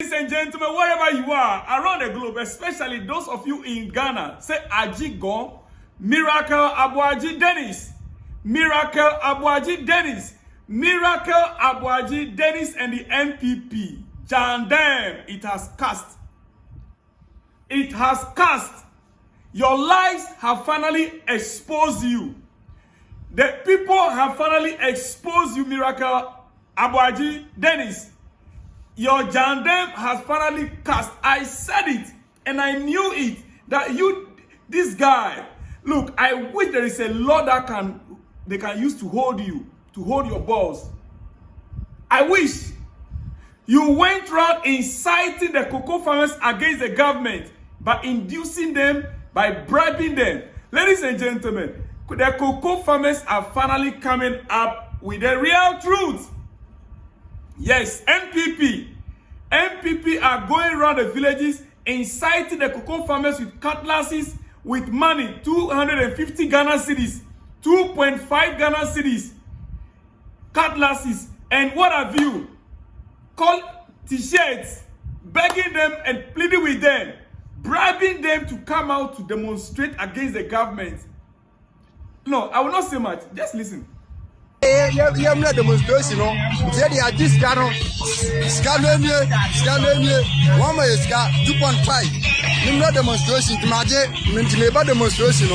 Ladies and gentlemen, wherever you are around the globe, especially those of you in Ghana, say Ajigo, Miracle Aboagye Dennis, Miracle Aboagye Dennis, Miracle Aboagye Dennis, and the NPP. Jandem, it has cast. It has cast. Your lies have finally exposed you. The people have finally exposed you, Miracle Aboagye Dennis. Your Jandem has finally cast. I said it and I knew it that you, this guy. Look, I wish there is a law that they can use to hold you, to hold your balls. I wish. You went around inciting the cocoa farmers against the government by inducing them, by bribing them. Ladies and gentlemen, the cocoa farmers are finally coming up with the real truth. Yes, NPP are going around the villages inciting the cocoa farmers with cutlasses, with money, 250 Ghana cedis, 2.5 Ghana cedis, cutlasses, and what have you, called t-shirts, begging them and pleading with them, bribing them to come out to demonstrate against the government. No, I will not say much. Just listen. Yeah, I'm not demonstration. They are this scandal. One way is 2.5. I'm not demonstration. Imagine, demonstration.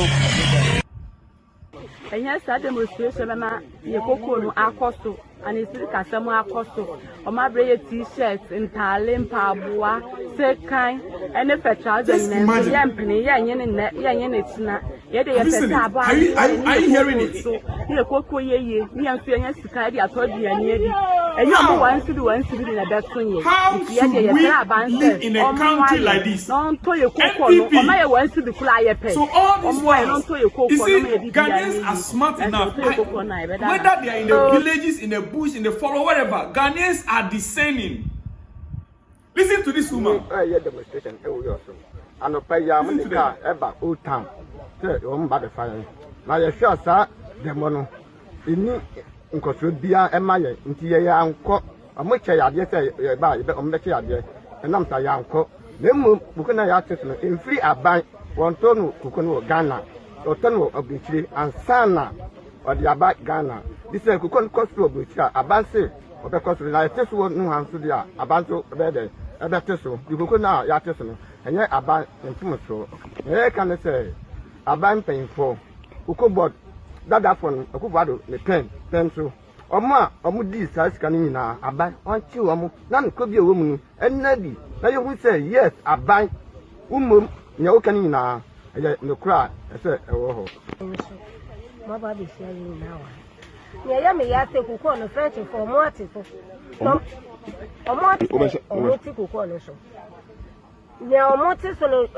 And yes, that demonstration, you cocoa, our costo, and it's like some costo, or my brave t-shirts in Talim, Pabua, say kind, and if a child is in the Yampany, Yan, it's not. Yet they are you hearing it? So, you cocoa, ye, me and Fiona Sicadi, I told you, and you are one to do one to be in a best thing. How should we live in a country like this? Don't tell your cocoa, my wants to be fly. So all this while, you see, Ghanaians are smart enough. Whether they are in the villages, in the bush, in the forest, whatever, Ghanaians are discerning. Listen to this woman. Demonstration. And pay Yamaka ever old town. Say, by the fire. Now, you sure, sir, the mono. In Nkosubia, and my interior uncle. A much I say, by the Ombekia, and I'm saying, uncle. Then Mukuna in free a bank, one ton Kukuno Ghana, or ton of Bichi, and Sana, or the Abad Ghana. This is a Kukun Costu of Bicha, a bansi, or because I just want no hands to the Abanto Bede, a better so, you could now, Yatis, and yet Aban and Timotro. Here can I say, Aban paying for Ukobot, that one, a Kubado, the pencil. Oma, Omudi size canina, Aban, on two, none could be a woman, and Neddy. Now you will say, yes, Aban, no canina, no cry, I said, oh. My baby's saying now. Yeah, me ya take cocoa on the French for more people. No, or more people corner so. Now, motives on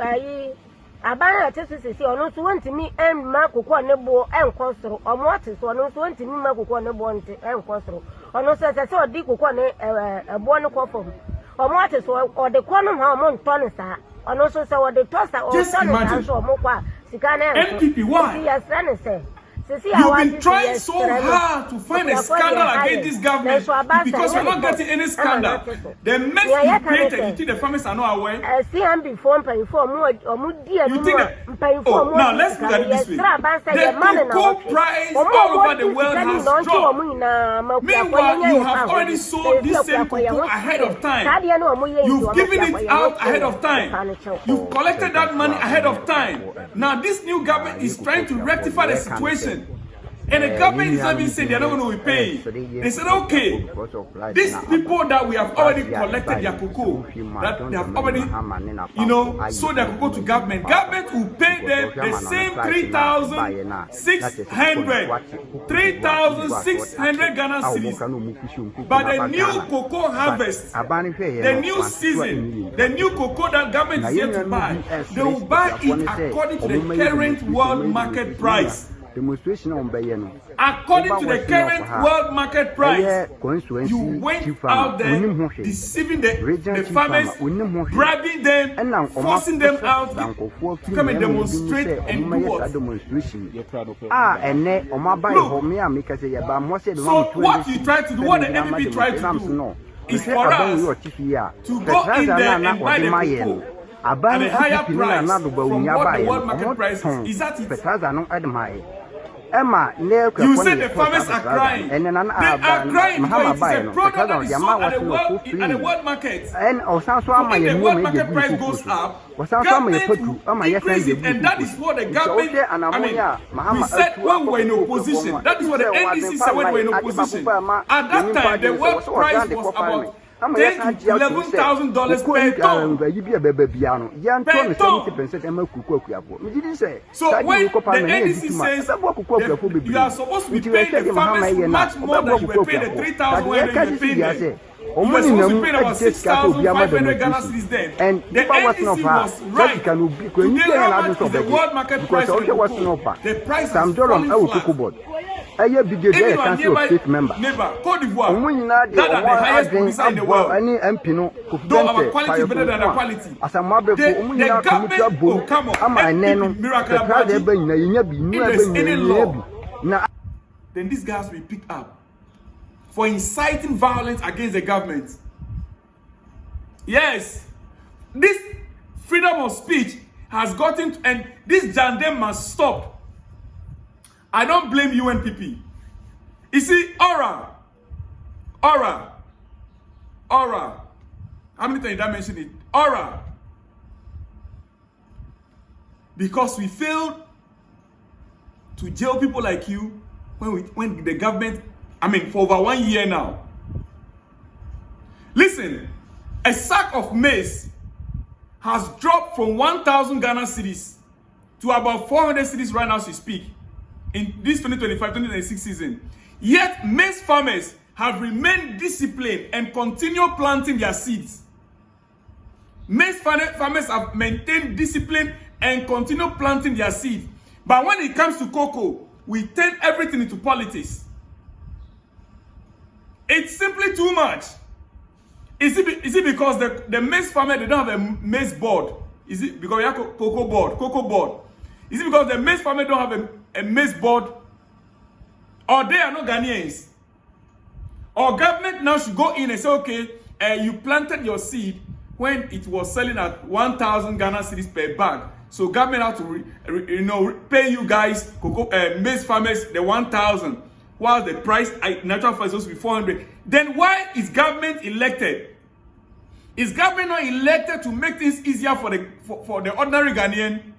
Abana Tessie or not 20 me and Marco Cornebo and Costro, or Mortis or not 20 me Marco Cornebo and Costro, or no says I saw Dico Corne a bonnet coffin, or Mortis or the Quantum Harmon Tonisa, or also so the tosser or Tonisa or Moqua, Sicana. NPP, why? Yes, say. You've been trying so hard to find a scandal against this government because you're not getting any scandal. The mess you created, you think the farmers are not aware? You think that, now let's look at it this way. The cocoa price all over the world has dropped. Meanwhile, you have already sold this same cocoa ahead of time. You've given it out ahead of time. You've collected that money ahead of time. Now this new government is trying to rectify the situation. And the government is even saying they're not going to pay. They said, okay, these people that we have already collected their cocoa, that they have already, sold their cocoa to government. Government will pay them the same 3,600 Ghana cedis. But the new cocoa harvest, the new season, the new cocoa that government is yet to buy, they will buy it according to the current world market price. Demonstration on Bayano. According to the current world market price, you went out there deceiving the farmers, bribing them, forcing them out to come and demonstrate and do what? Look, so what you try to do, what the NPP tried to do, is for us to go in there and buy the cocoa at a higher price from what the world market price is. Is that it? You say the farmers are crying. They are crying because it's a product that is sold at the world market. So when the world market price goes up, government will increase it, and that is what the government, we said when we were in opposition. That is what the NDC said when we were in opposition. At that time, the world price was about $10,000 to $11,000 per ton. So when the NDC says you are supposed to be paying the farmers much more than you were paying the 3,000 when you were paying them. You were supposed to pay about 6,500 Ghana cedis then. And the NDC was right. Today, how much is the world market price for cocoa? The price is falling flat. Even our neighbor, Cote d'Ivoire, that are the highest producer in the world. Though our quality is better than the quality. The government will come up and miracle about it. If there's any law, then these guys will be picked up for inciting violence against the government. Yes, this freedom of speech has gotten to, and this Jandem must stop. I don't blame you, NPP. You see, aura. How many times did I mention it? Aura. Because we failed to jail people like you when the government, for over 1 year now. Listen, a sack of maize has dropped from 1,000 Ghana cedis to about 400 cedis right now as we speak. In this 2025-2026 season. Yet maize farmers have remained disciplined and continue planting their seeds. Maize farmers have maintained discipline and continue planting their seeds. But when it comes to cocoa, we turn everything into politics. It's simply too much. Is it because the maize farmer, they don't have a maize board? Is it because we have cocoa board? Is it because the maize farmer don't have a maize board? Or they are not Ghanaians? Or government now should go in and say, okay, you planted your seed when it was selling at 1,000 Ghana cedis per bag. So government have to pay you guys, maize farmers, the 1,000, while the price natural for is supposed to be 400. Then why is government elected? Is government not elected to make things easier for the ordinary Ghanaian?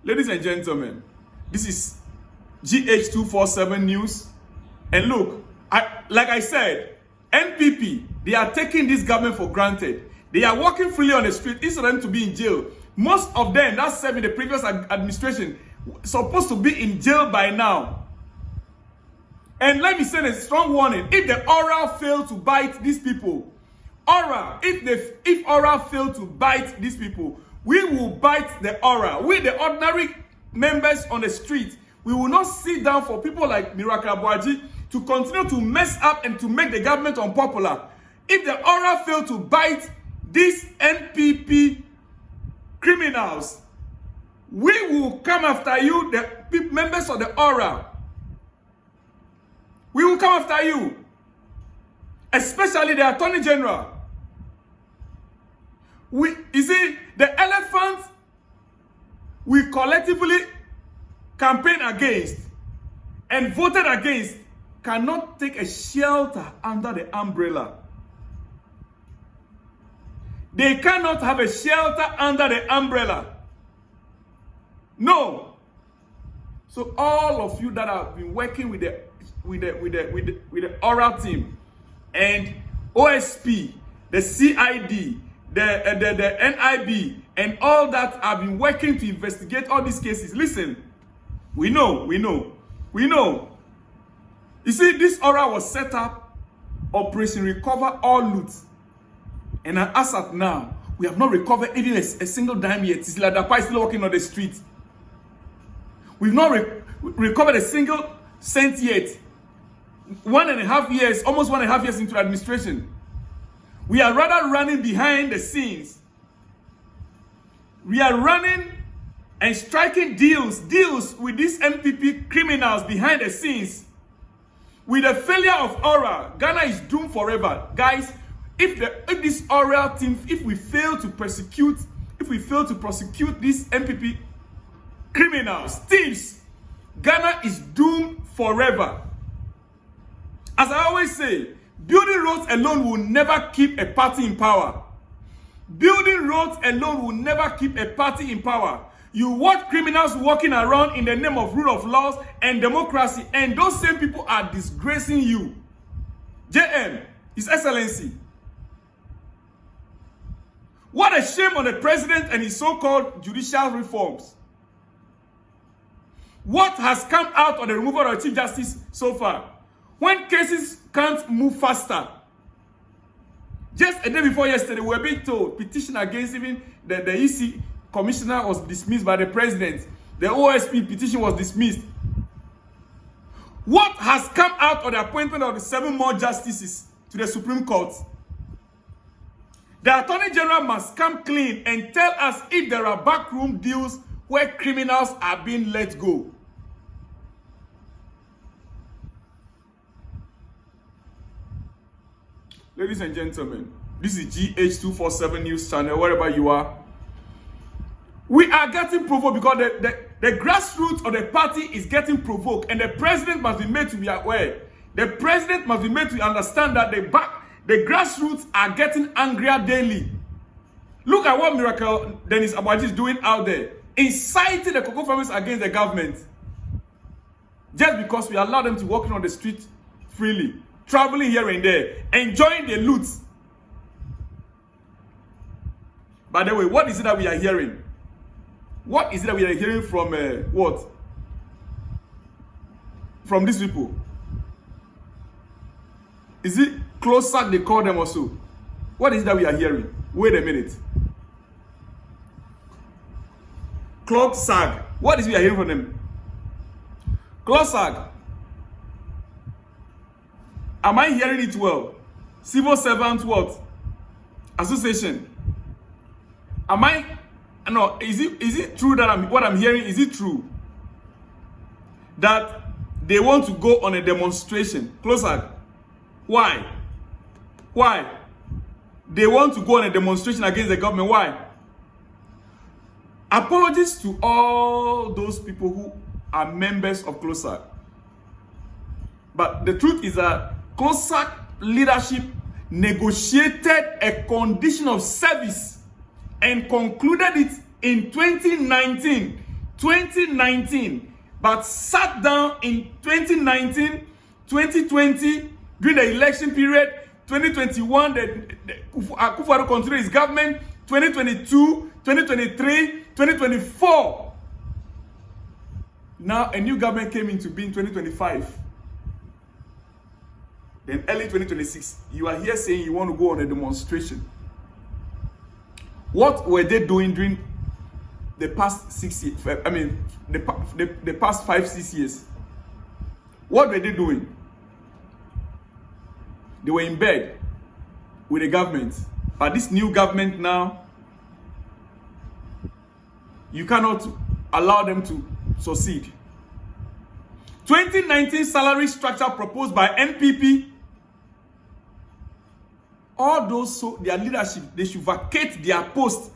Ladies and gentlemen, this is GH247 News. And look, like I said, NPP, they are taking this government for granted. They are walking freely on the street instead of them to be in jail. Most of them that served in the previous administration supposed to be in jail by now. And let me send a strong warning. If the aura fail to bite these people, if aura fail to bite these people, we will bite the aura. We, the ordinary members on the street, we will not sit down for people like Miracle Aboagye to continue to mess up and to make the government unpopular. If the aura fail to bite these NPP criminals, we will come after you, the members of the aura. We will come after you, especially the Attorney General. You see, the elephants we collectively campaigned against and voted against cannot take a shelter under the umbrella. They cannot have a shelter under the umbrella. No. So all of you that have been working with the oral team and OSP, the CID, the NIB, and all that have been working to investigate all these cases. Listen, we know. You see, this aura was set up, Operation Recover All Loot. And as at now, we have not recovered even a single dime yet. It's like the is still walking on the street. We've not recovered a single cent yet. 1.5 years, almost 1.5 years into administration. We are rather running behind the scenes. We are running and striking deals with these NPP criminals behind the scenes. With the failure of Aura, Ghana is doomed forever. Guys, if this Aura team, if we fail to prosecute these NPP criminals, thieves, Ghana is doomed forever. As I always say, building roads alone will never keep a party in power. Building roads alone will never keep a party in power. You watch criminals walking around in the name of rule of laws and democracy, and those same people are disgracing you. JM, His Excellency. What a shame on the president and his so-called judicial reforms. What has come out of the removal of the Chief Justice so far? When cases can't move faster. Just a day before yesterday, we were being told petition against even the EC commissioner was dismissed by the president. The OSP petition was dismissed. What has come out of the appointment of the 7 more justices to the Supreme Court? The Attorney General must come clean and tell us if there are backroom deals where criminals are being let go. Ladies and gentlemen, this is GH247 News Channel, wherever you are. We are getting provoked because the grassroots of the party is getting provoked, and the president must be made to be aware. The president must be made to understand that the grassroots are getting angrier daily. Look at what Miracle Dennis Aboagye is doing out there, inciting the cocoa farmers against the government. Just because we allow them to walk on the street freely, traveling here and there, enjoying the loot. By the way, what is it that we are hearing? What is it that we are hearing from what? From these people? Is it close sack they call them also? What is it that we are hearing? Wait a minute. Clock sag. What is it we are hearing from them? Clock sag. Am I hearing it well? Civil servant what? Association. Am I? No. Is it true that what I'm hearing? Is it true that they want to go on a demonstration? Close sag. Why? Why? They want to go on a demonstration against the government. Why? Apologies to all those people who are members of CLOSAC. But the truth is that CLOSAC leadership negotiated a condition of service and concluded it in 2019. 2019. But sat down in 2019, 2020, during the election period, 2021, Akufo-Addo continued his government, 2022, 2023, 2024. Now a new government came into being 2025. Then early 2026, you are here saying you want to go on a demonstration. What were they doing during the past 6 years? I mean, the past 5-6 years. What were they doing? They were in bed with the government. But this new government now, you cannot allow them to succeed. 2019 salary structure proposed by NPP. All those, so their leadership, they should vacate their post.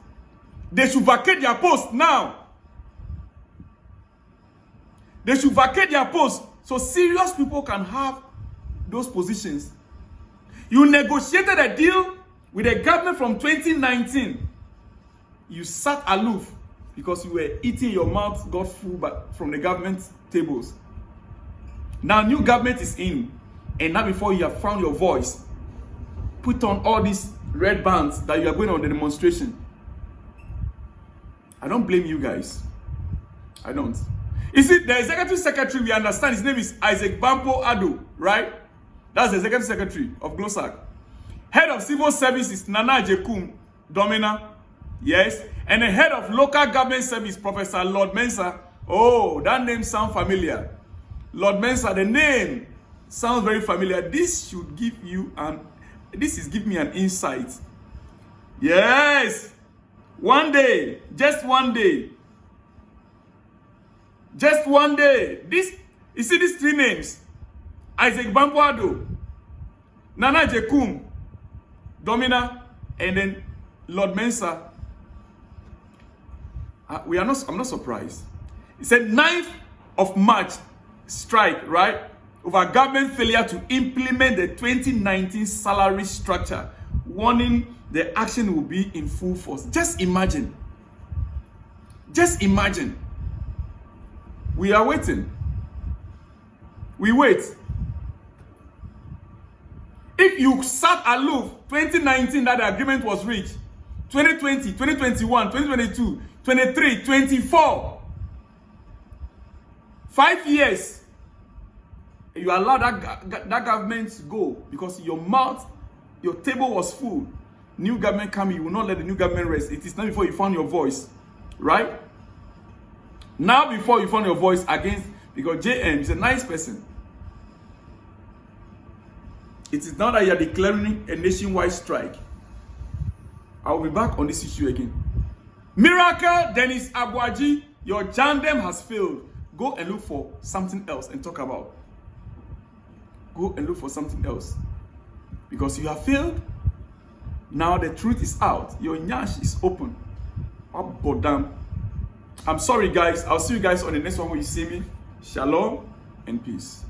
They should vacate their post now. They should vacate their post so serious people can have those positions. You negotiated a deal with the government from 2019. You sat aloof because you were eating your mouth got full from the government tables. Now new government is in, and now before you have found your voice, put on all these red bands that you are going on the demonstration. I don't blame you guys. I don't. You see, the executive secretary, we understand his name is Isaac Bampo Addo, right? That's the executive secretary of GLOSAC. Head of civil service is Nana Jekum Domina. Yes. And the head of local government service, Professor Lord Mensah. Oh, that name sounds familiar. Lord Mensah, the name sounds very familiar. This should give you give me an insight. Yes. One day, just one day, Just one day. You see these three names. Isaac Bamboado, Nana Jekum, Domina, and then Lord Mensa. I'm not surprised. He said 9th of March strike, right? Over government failure to implement the 2019 salary structure, warning the action will be in full force. Just imagine. Just imagine. We are waiting. We wait. If you sat aloof 2019 that the agreement was reached, 2020, 2021, 2022, 23, 24, 5 years, you allow that government to go because your table was full. New government coming, you will not let the new government rest. It is not before you found your voice, right? Now before you found your voice against, because JM is a nice person. It is now that you are declaring a nationwide strike. I will be back on this issue again. Miracle Dennis Aboagye, your jandem has failed. Go and look for something else and talk about. Go and look for something else. Because you have failed. Now the truth is out. Your nyash is open. I'm sorry guys. I'll see you guys on the next one when you see me. Shalom and peace.